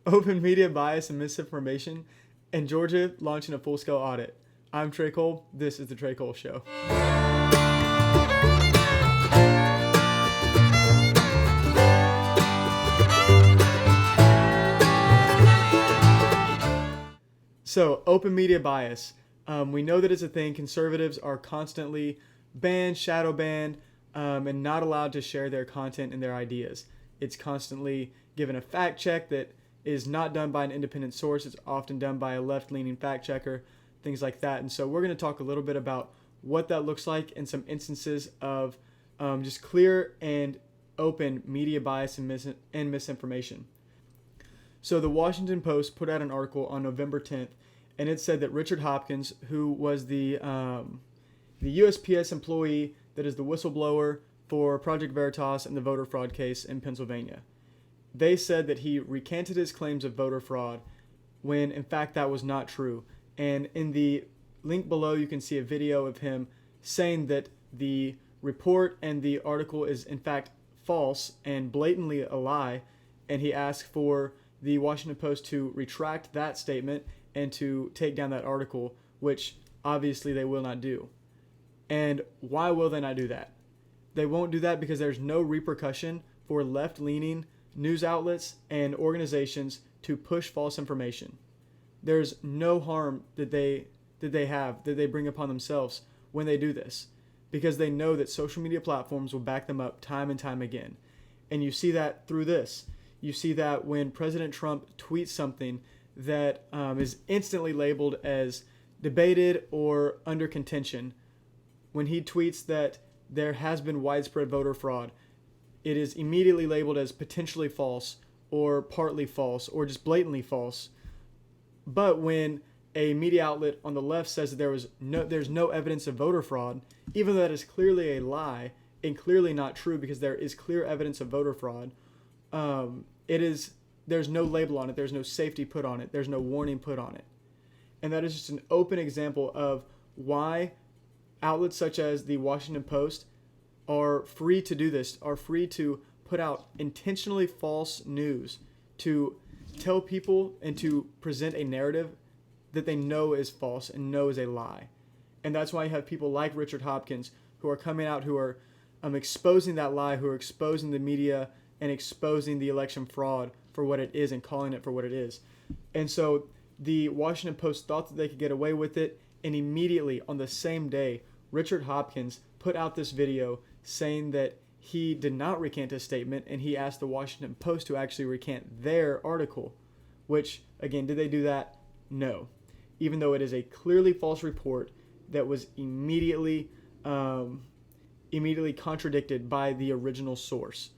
Open media bias and misinformation, and Georgia launching a full-scale audit. I'm Trey Cole. This is the Trey Cole Show. So, open media bias. We know that it's a thing. Conservatives are constantly banned, shadow banned, and not allowed to share their content and their ideas. It's constantly given a fact check that is not done by an independent source. It's often done by a left-leaning fact checker, things like that. And so we're going to talk a little bit about what that looks like in some instances of just clear and open media bias and misinformation. So the Washington Post put out an article on November 10th, and it said that Richard Hopkins, who was the USPS employee that is the whistleblower for Project Veritas and the voter fraud case in Pennsylvania, they said that he recanted his claims of voter fraud when in fact that was not true. And in the link below, you can see a video of him saying that the report and the article is in fact false and blatantly a lie. And he asked for the Washington Post to retract that statement and to take down that article, which obviously they will not do. And why will they not do that? They won't do that because there's no repercussion for left-leaning news outlets and organizations to push false information. There's no harm that they bring upon themselves when they do this, because they know that social media platforms will back them up time and time again. And you see that through this. You see that when President Trump tweets something that is instantly labeled as debated or under contention. When he tweets that there has been widespread voter fraud, it is immediately labeled as potentially false or partly false or just blatantly false. But when a media outlet on the left says that there's no evidence of voter fraud, even though that is clearly a lie and clearly not true because there is clear evidence of voter fraud, there's no label on it, there's no safety put on it, there's no warning put on it. And that is just an open example of why outlets such as the Washington Post are free to do this, are free to put out intentionally false news, to tell people and to present a narrative that they know is false and know is a lie. And that's why you have people like Richard Hopkins who are coming out, who are exposing that lie, who are exposing the media and exposing the election fraud for what it is and calling it for what it is. And so the Washington Post thought that they could get away with it, and immediately on the same day, Richard Hopkins put out this video saying that he did not recant his statement, and he asked the Washington Post to actually recant their article, which, again, did they do that? No. Even though it is a clearly false report that was immediately contradicted by the original source,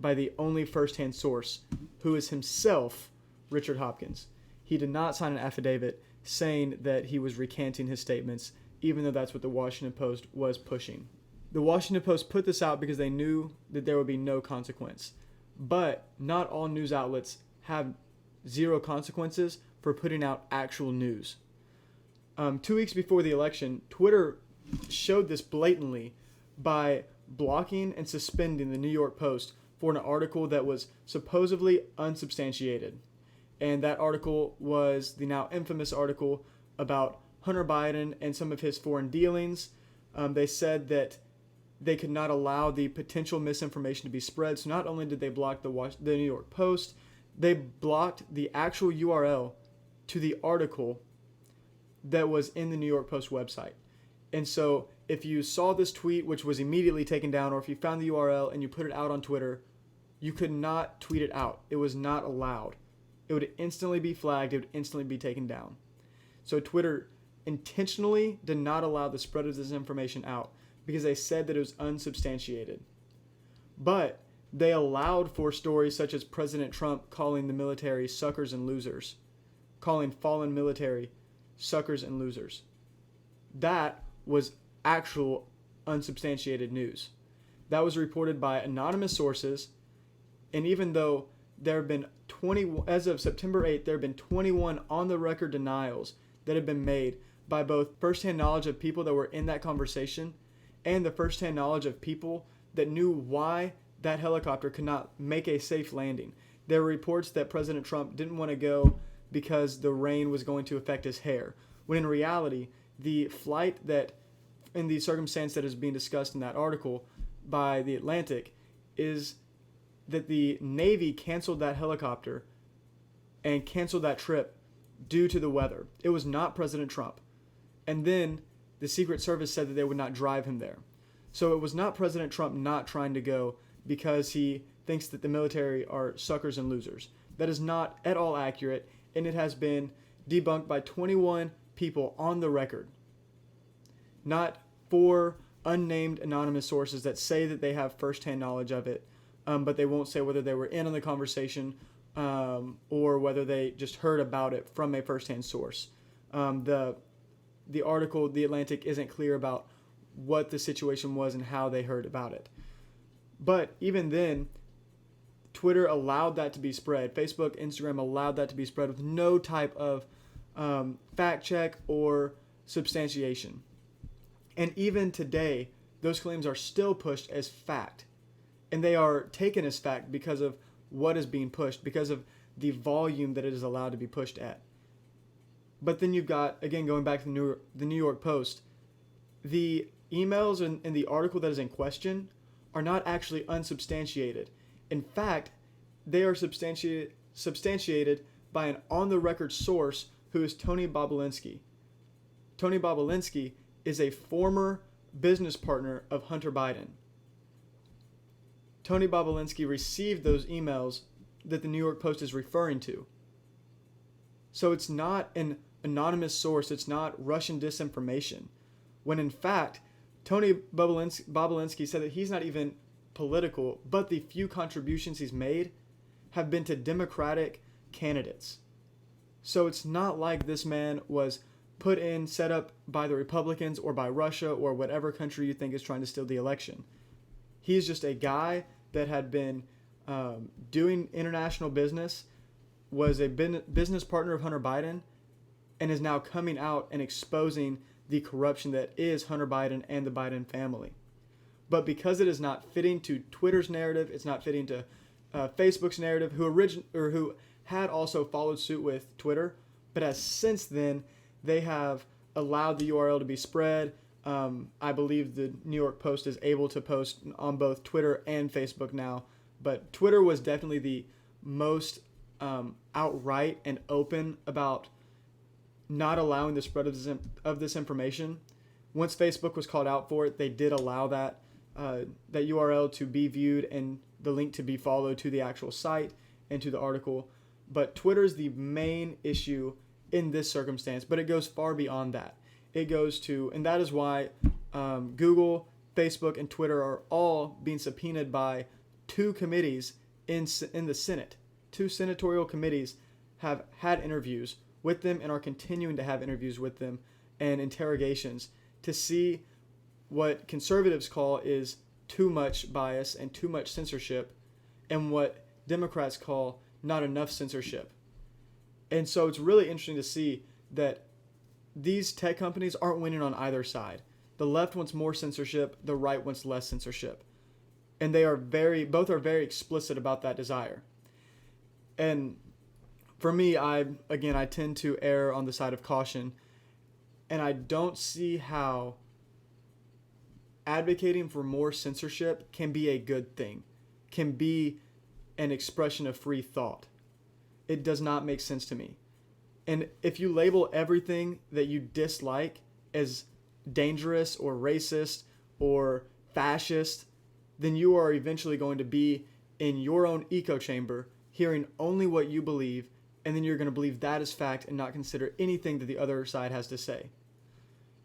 by the only first-hand source, who is himself Richard Hopkins. He did not sign an affidavit saying that he was recanting his statements, even though that's what the Washington Post was pushing. The Washington Post put this out because they knew that there would be no consequence. But not all news outlets have zero consequences for putting out actual news. 2 weeks before the election, Twitter showed this blatantly by blocking and suspending the New York Post for an article that was supposedly unsubstantiated. And that article was the now infamous article about Hunter Biden and some of his foreign dealings. They said that they could not allow the potential misinformation to be spread. So not only did they block the New York Post, they blocked the actual URL to the article that was in the New York Post website. And so if you saw this tweet, which was immediately taken down, or if you found the URL and you put it out on Twitter, you could not tweet it out. It was not allowed. It would instantly be flagged. It would instantly be taken down. So Twitter intentionally did not allow the spread of this information out because they said that it was unsubstantiated. But they allowed for stories such as President Trump calling the military suckers and losers, calling fallen military suckers and losers. That was actual unsubstantiated news. That was reported by anonymous sources, and even though there have been as of September 8th, there have been 21 on-the-record denials that have been made by both first-hand knowledge of people that were in that conversation and the first-hand knowledge of people that knew why that helicopter could not make a safe landing. there were reports that President Trump didn't want to go because the rain was going to affect his hair. When in reality, the flight that, in the circumstance that is being discussed in that article by The Atlantic, is that the Navy canceled that helicopter and canceled that trip due to the weather. It was not President Trump. And then the Secret Service said that they would not drive him there. So it was not President Trump not trying to go because he thinks that the military are suckers and losers. That is not at all accurate, and it has been debunked by 21 people on the record. Not 4 unnamed anonymous sources that say that they have firsthand knowledge of it, but they won't say whether they were in on the conversation or whether they just heard about it from a firsthand source. The article, The Atlantic, isn't clear about what the situation was and how they heard about it. But even then, Twitter allowed that to be spread. Facebook, Instagram allowed that to be spread with no type of fact check or substantiation. And even today, those claims are still pushed as fact. And they are taken as fact because of what is being pushed, because of the volume that it is allowed to be pushed at. But then you've got, again, going back to the New York Post, the emails in the article that is in question are not actually unsubstantiated. In fact, they are substantiated by an on-the-record source who is Tony Bobulinski. Tony Bobulinski is a former business partner of Hunter Biden. Tony Bobulinski received those emails that the New York Post is referring to. So it's not an anonymous source. It's not Russian disinformation. When in fact, Tony Bobulinski said that he's not even political, but the few contributions he's made have been to Democratic candidates. So it's not like this man was set up by the Republicans or by Russia or whatever country you think is trying to steal the election. He's just a guy that had been doing international business, was a business partner of Hunter Biden, and is now coming out and exposing the corruption that is Hunter Biden and the Biden family. But because it is not fitting to Twitter's narrative, it's not fitting to Facebook's narrative, who had also followed suit with Twitter, but has since then they have allowed the URL to be spread. I believe the New York Post is able to post on both Twitter and Facebook now, but Twitter was definitely the most outright and open about not allowing the spread of this information. Once Facebook was called out for it, they did allow that URL to be viewed and the link to be followed to the actual site and to the article. But Twitter is the main issue in this circumstance, but it goes far beyond that. It goes to, and that is why Google, Facebook, and Twitter are all being subpoenaed by 2 committees in the Senate. 2 senatorial committees have had interviews with them and are continuing to have interviews with them and interrogations to see what conservatives call is too much bias and too much censorship, and what Democrats call not enough censorship. And so it's really interesting to see that these tech companies aren't winning on either side. The left wants more censorship, the right wants less censorship. And both are very explicit about that desire. And for me, I tend to err on the side of caution, and I don't see how advocating for more censorship can be a good thing, can be an expression of free thought. It does not make sense to me. And if you label everything that you dislike as dangerous or racist or fascist, then you are eventually going to be in your own echo chamber, hearing only what you believe, and then you're going to believe that is fact and not consider anything that the other side has to say.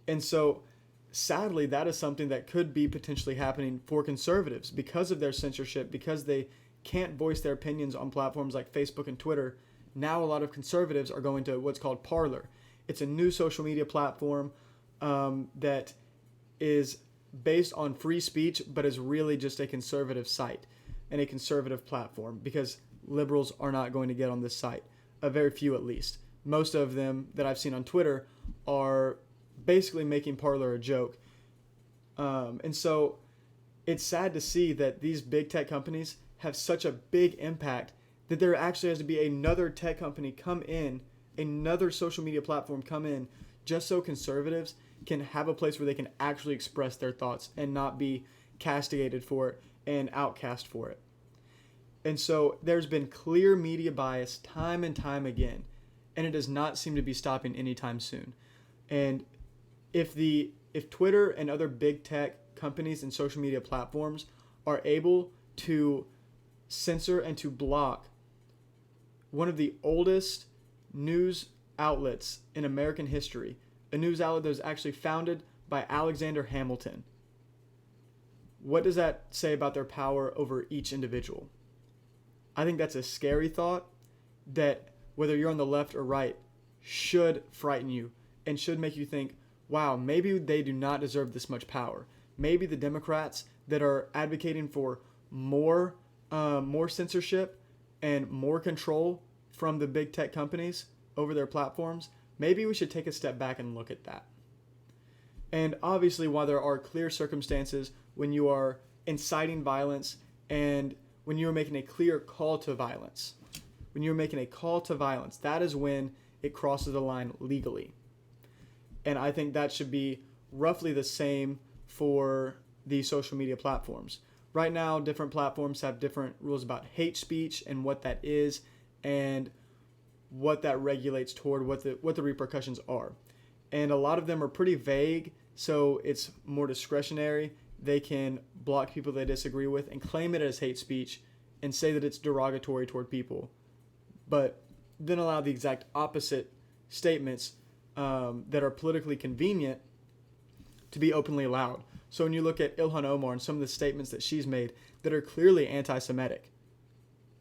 And so, sadly, that is something that could be potentially happening for conservatives because of their censorship, because they can't voice their opinions on platforms like Facebook and Twitter. Now a lot of conservatives are going to what's called Parler. It's a new social media platform that is based on free speech, but is really just a conservative site and a conservative platform, because liberals are not going to get on this site. Very few, at least. Most of them that I've seen on Twitter are basically making Parler a joke. And so it's sad to see that these big tech companies have such a big impact that there actually has to be another tech company come in, another social media platform come in, just so conservatives can have a place where they can actually express their thoughts and not be castigated for it and outcast for it. And so there's been clear media bias time and time again, and it does not seem to be stopping anytime soon. And if Twitter and other big tech companies and social media platforms are able to censor and to block one of the oldest news outlets in American history, a news outlet that was actually founded by Alexander Hamilton, what does that say about their power over each individual? I think that's a scary thought that, whether you're on the left or right, should frighten you and should make you think, wow, maybe they do not deserve this much power. Maybe the Democrats that are advocating for more censorship and more control from the big tech companies over their platforms, maybe we should take a step back and look at that. And obviously, while there are clear circumstances when you are inciting violence and when you are making a clear call to violence, that is when it crosses the line legally. And I think that should be roughly the same for the social media platforms. Right now, different platforms have different rules about hate speech and what that is and what that regulates toward, what the repercussions are. And a lot of them are pretty vague, so it's more discretionary. They can block people they disagree with and claim it as hate speech and say that it's derogatory toward people, but then allow the exact opposite statements that are politically convenient to be openly allowed. So when you look at Ilhan Omar and some of the statements that she's made that are clearly anti-Semitic,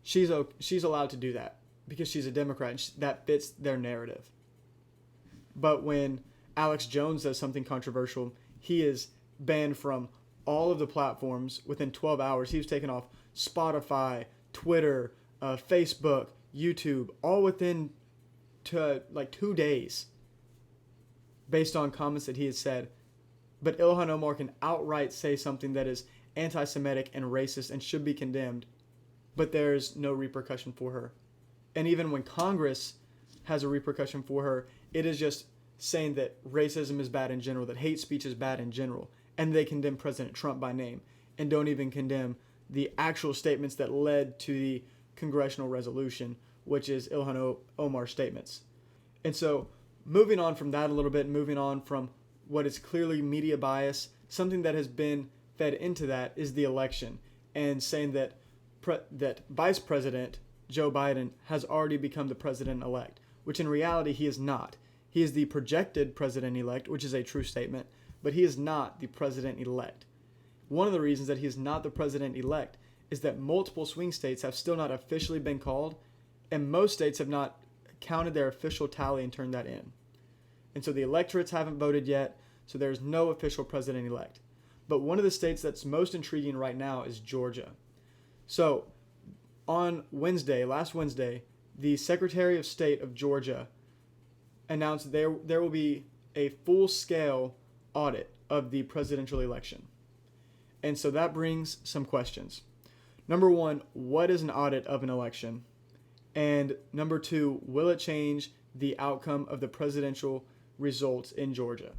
she's allowed to do that because she's a Democrat and that fits their narrative. But when Alex Jones does something controversial, he is banned from all of the platforms within 12 hours. He was taken off Spotify, Twitter, Facebook, YouTube, all within 2 days based on comments that he had said. But Ilhan Omar can outright say something that is anti-Semitic and racist and should be condemned, but there's no repercussion for her. And even when Congress has a repercussion for her, it is just saying that racism is bad in general, that hate speech is bad in general, and they condemn President Trump by name and don't even condemn the actual statements that led to the congressional resolution, which is Ilhan Omar's statements. And so moving on from that a little bit, moving on from what is clearly media bias, something that has been fed into that is the election, and saying that that Vice President Joe Biden has already become the president-elect, which in reality he is not. He is the projected president-elect, which is a true statement, but he is not the president-elect. One of the reasons that he is not the president-elect is that multiple swing states have still not officially been called, and most states have not counted their official tally and turned that in. And so the electorates haven't voted yet, so there's no official president-elect. But one of the states that's most intriguing right now is Georgia. So on last Wednesday, the Secretary of State of Georgia announced there will be a full-scale audit of the presidential election. And so that brings some questions. Number one, what is an audit of an election? And number two, will it change the outcome of the presidential results in Georgia?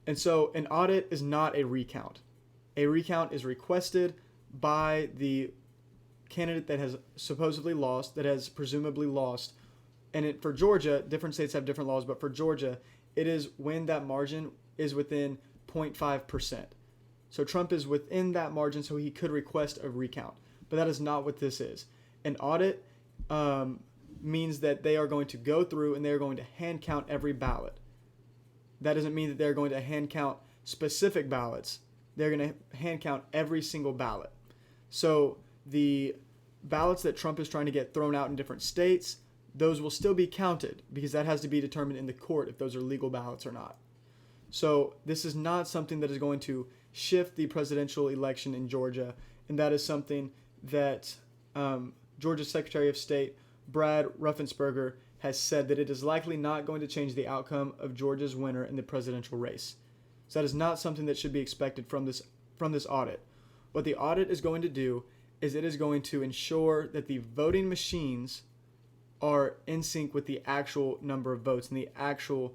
And so an audit is not a recount. A recount is requested by the candidate that has supposedly lost, that has presumably lost. And for Georgia, different states have different laws, but for Georgia, it is when that margin is within 0.5%. So Trump is within that margin, so he could request a recount. But that is not what this is. An audit means that they are going to go through and they are going to hand count every ballot. That doesn't mean that they're going to hand count specific ballots. They're going to hand count every single ballot. So the ballots that Trump is trying to get thrown out in different states, those will still be counted because that has to be determined in the court if those are legal ballots or not. So this is not something that is going to shift the presidential election in Georgia, and that is something that Georgia's Secretary of State, Brad Raffensperger, has said that it is likely not going to change the outcome of Georgia's winner in the presidential race. So that is not something that should be expected from this audit. What the audit is going to do is it is going to ensure that the voting machines are in sync with the actual number of votes and the actual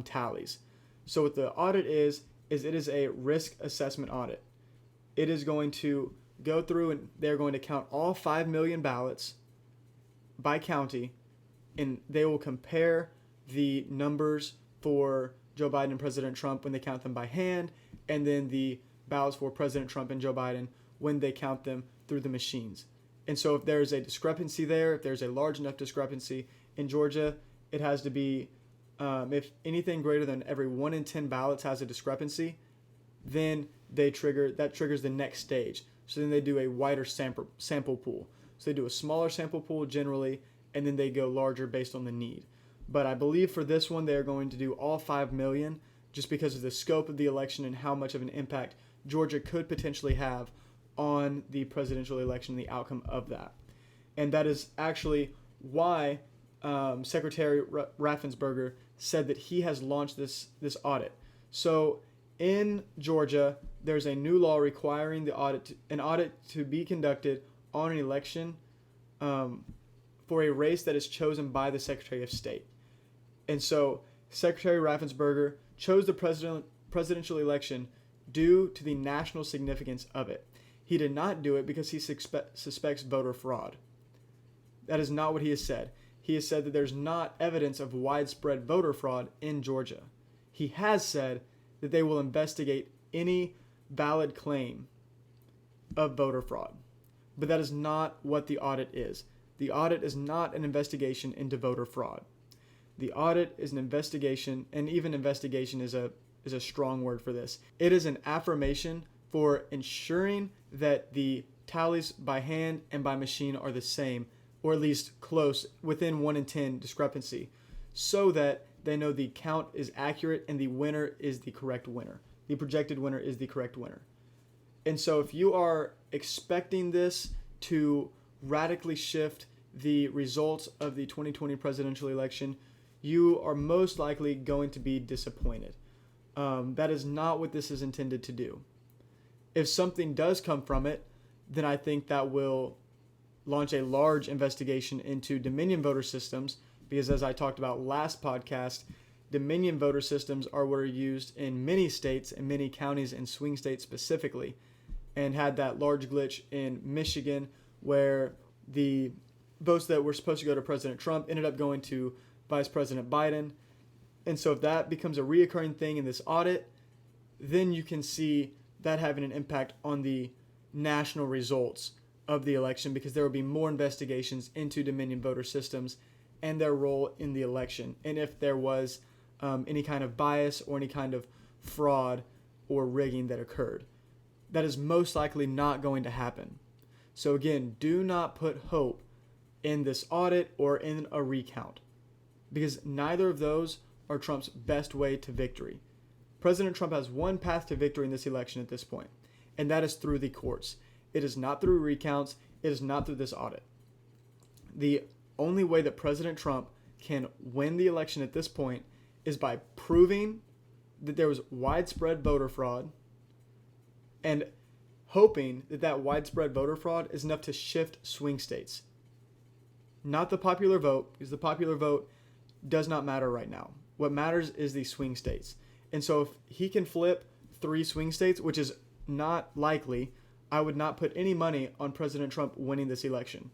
tallies. So what the audit is it is a risk assessment audit. It is going to go through and they're going to count all 5 million ballots by county, and they will compare the numbers for Joe Biden and President Trump when they count them by hand, and then the ballots for President Trump and Joe Biden when they count them through the machines. And so if there's a discrepancy there, if there's a large enough discrepancy in Georgia, it has to be, if anything greater than every 1 in 10 ballots has a discrepancy, then that triggers the next stage. So then they do a wider sample pool. So they do a smaller sample pool generally, and then they go larger based on the need. But I believe for this one, they're going to do all 5 million just because of the scope of the election and how much of an impact Georgia could potentially have on the presidential election, the outcome of that. And that is actually why Secretary Raffensperger said that he has launched this audit. So in Georgia, there's a new law requiring an audit to be conducted on an election for a race that is chosen by the Secretary of State. And so Secretary Raffensperger chose the presidential election due to the national significance of it. He did not do it because he suspects voter fraud. That is not what he has said. He has said that there's not evidence of widespread voter fraud in Georgia. He has said that they will investigate any valid claim of voter fraud. But that is not what the audit is. The audit is not an investigation into voter fraud. The audit is an investigation, and even investigation is a strong word for this. It is an affirmation for ensuring that the tallies by hand and by machine are the same, or at least close, within 1 in 10 discrepancy, so that they know the count is accurate and the winner is the correct winner. The projected winner is the correct winner. And so if you are expecting this to radically shift the results of the 2020 presidential election, you are most likely going to be disappointed. That is not what this is intended to do. If something does come from it, then I think that will launch a large investigation into Dominion voter systems, because as I talked about last podcast, Dominion voter systems are what are used in many states and many counties and swing states specifically, and had that large glitch in Michigan where the votes that were supposed to go to President Trump ended up going to Vice President Biden. And so if that becomes a reoccurring thing in this audit, then you can see that having an impact on the national results of the election, because there will be more investigations into Dominion voter systems and their role in the election, and if there was any kind of bias or any kind of fraud or rigging that occurred. That is most likely not going to happen. So again, do not put hope in this audit or in a recount, because neither of those are Trump's best way to victory. President Trump has one path to victory in this election at this point, and that is through the courts. It is not through recounts. It is not through this audit. The only way that President Trump can win the election at this point is by proving that there was widespread voter fraud and hoping that that widespread voter fraud is enough to shift swing states. Not the popular vote, because the popular vote does not matter right now. What matters is the swing states. And so if he can flip 3 swing states, which is not likely, I would not put any money on President Trump winning this election.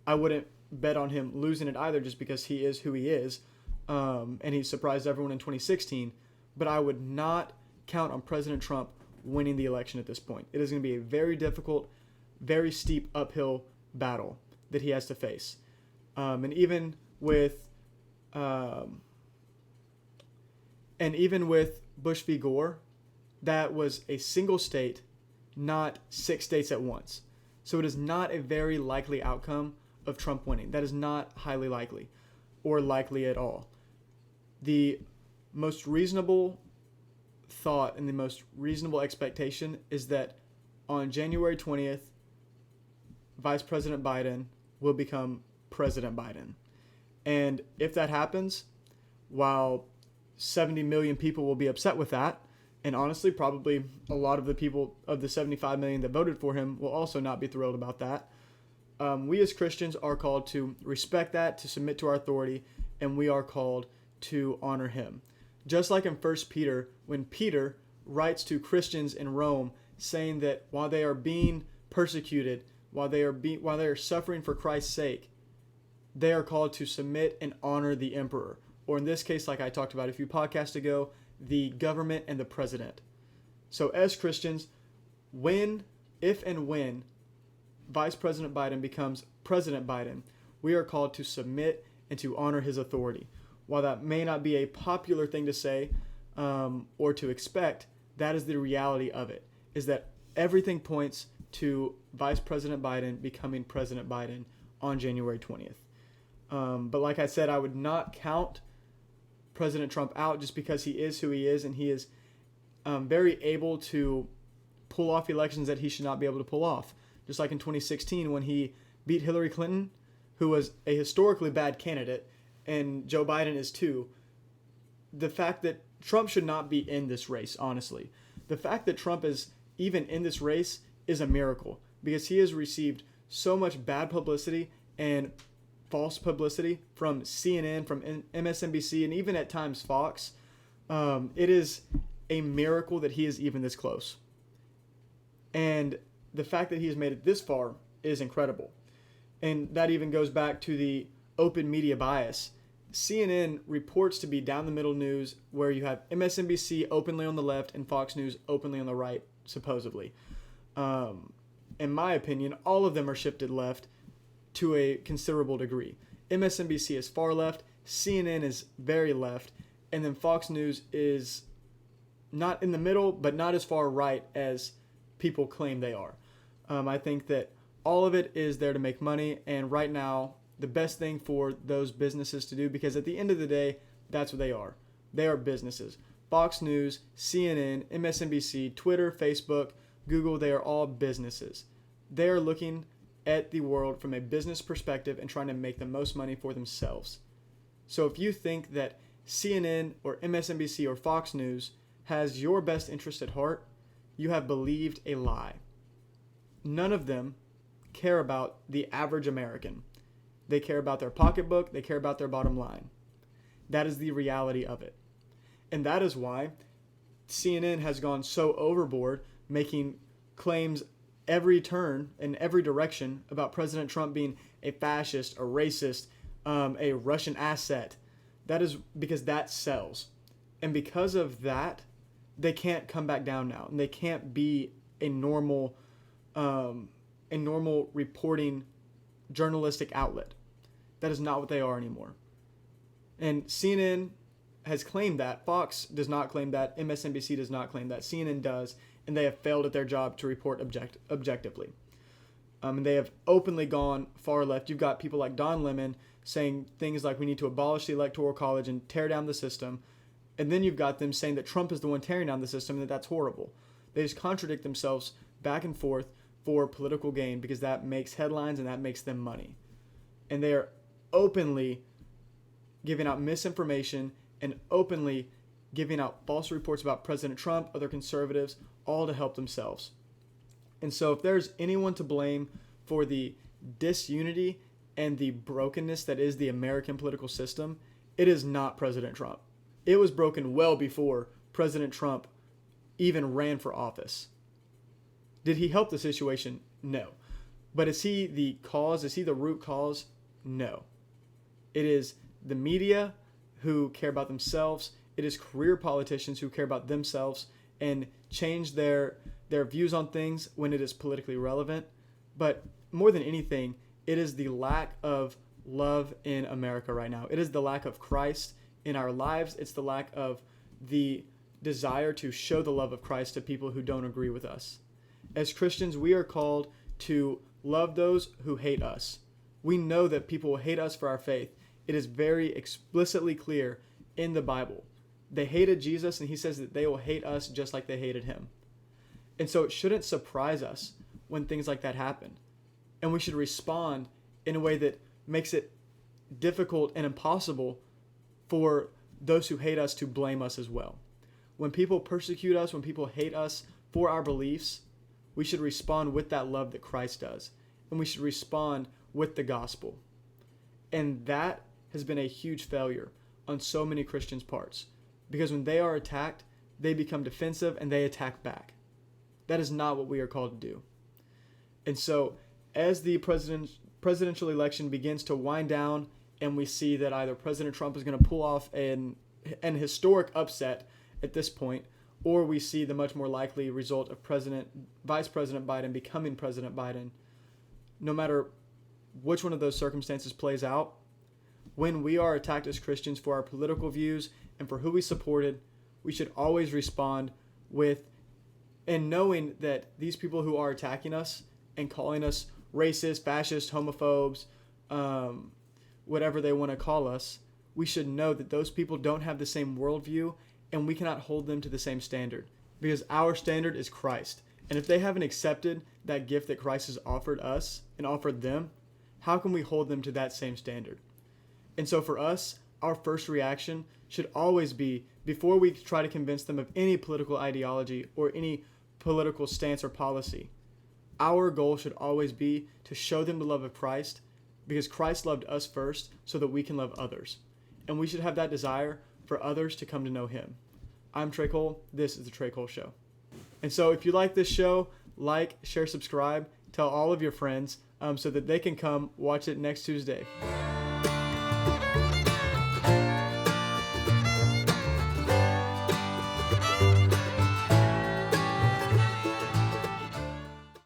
I wouldn't bet on him losing it either, just because he is who he is, and he surprised everyone in 2016. But I would not count on President Trump winning the election at this point. It is going to be a very difficult, very steep uphill battle that he has to face. And even with Bush v. Gore, that was a single state, not 6 states at once. So it is not a very likely outcome of Trump winning. That is not highly likely or likely at all. The most reasonable thought and the most reasonable expectation is that on January 20th, Vice President Biden will become President Biden. And if that happens, while 70 million people will be upset with that, And honestly, probably a lot of the people of the 75 million that voted for him will also not be thrilled about that. We as Christians are called to respect that, to submit to our authority, and we are called to honor him. Just like in 1 Peter, when Peter writes to Christians in Rome saying that while they are being persecuted, while they are suffering for Christ's sake, they are called to submit and honor the emperor. Or in this case, like I talked about a few podcasts ago, the government and the president. So as Christians, if and when Vice President Biden becomes President Biden, we are called to submit and to honor his authority. While that may not be a popular thing to say or to expect, that is the reality of it, is that everything points to Vice President Biden becoming President Biden on January 20th. But like I said, I would not count President Trump out just because he is who he is, and he is very able to pull off elections that he should not be able to pull off. Just like in 2016 when he beat Hillary Clinton, who was a historically bad candidate, and Joe Biden is too. The fact that Trump should not be in this race, honestly. The fact that Trump is even in this race is a miracle because he has received so much bad publicity and false publicity from CNN, from MSNBC, and even at times Fox. It is a miracle that he is even this close. And the fact that he has made it this far is incredible. And that even goes back to the open media bias. CNN reports to be down the middle news where you have MSNBC openly on the left and Fox News openly on the right, supposedly. In my opinion, all of them are shifted left to a considerable degree. MSNBC is far left, CNN is very left, and then Fox News is not in the middle, but not as far right as people claim they are. I think that all of it is there to make money, and right now, the best thing for those businesses to do, because at the end of the day, that's what they are. They are businesses. Fox News, CNN, MSNBC, Twitter, Facebook, Google, they are all businesses. They are looking at the world from a business perspective and trying to make the most money for themselves. So if you think that CNN or MSNBC or Fox News has your best interest at heart, you have believed a lie. None of them care about the average American. They care about their pocketbook. They care about their bottom line. That is the reality of it. And that is why CNN has gone so overboard, making claims every turn in every direction about President Trump being a fascist, a racist, a Russian asset. That is because that sells. And because of that, they can't come back down now. And they can't be a normal reporting journalistic outlet. That is not what they are anymore. And CNN has claimed that. Fox does not claim that. MSNBC does not claim that. CNN does. And they have failed at their job to report objectively. And they have openly gone far left. You've got people like Don Lemon saying things like we need to abolish the Electoral College and tear down the system. And then you've got them saying that Trump is the one tearing down the system and that that's horrible. They just contradict themselves back and forth for political gain because that makes headlines and that makes them money. And they are openly giving out misinformation and openly giving out false reports about President Trump, other conservatives, all to help themselves. And so if there's anyone to blame for the disunity and the brokenness that is the American political system, it is not President Trump. It was broken well before President Trump even ran for office. Did he help the situation? No. But is he the cause? Is he the root cause? No. It is the media who care about themselves. It is career politicians who care about themselves and change their views on things when it is politically relevant. But more than anything, it is the lack of love in America right now. It is the lack of Christ in our lives. It's the lack of the desire to show the love of Christ to people who don't agree with us. As Christians, we are called to love those who hate us. We know that people will hate us for our faith. It is very explicitly clear in the Bible. They hated Jesus, and he says that they will hate us just like they hated him. And so it shouldn't surprise us when things like that happen. And we should respond in a way that makes it difficult and impossible for those who hate us to blame us as well. When people persecute us, when people hate us for our beliefs, we should respond with that love that Christ does. And we should respond with the gospel. And that has been a huge failure on so many Christians' parts. Because when they are attacked, they become defensive and they attack back. That is not what we are called to do. And so, as the presidential election begins to wind down, and we see that either President Trump is going to pull off an historic upset at this point, or we see the much more likely result of Vice President Biden becoming President Biden, no matter which one of those circumstances plays out, when we are attacked as Christians for our political views and for who we supported, we should always respond with, and knowing that these people who are attacking us and calling us racist, fascist, homophobes, whatever they want to call us, we should know that those people don't have the same worldview, and we cannot hold them to the same standard, because our standard is Christ. And if they haven't accepted that gift that Christ has offered us and offered them, how can we hold them to that same standard? And so for us, our first reaction should always be, before we try to convince them of any political ideology or any political stance or policy, our goal should always be to show them the love of Christ, because Christ loved us first so that we can love others. And we should have that desire for others to come to know him. I'm Trey Cole. This is The Trey Cole Show. And so if you like this show, like, share, subscribe, tell all of your friends so that they can come watch it next Tuesday.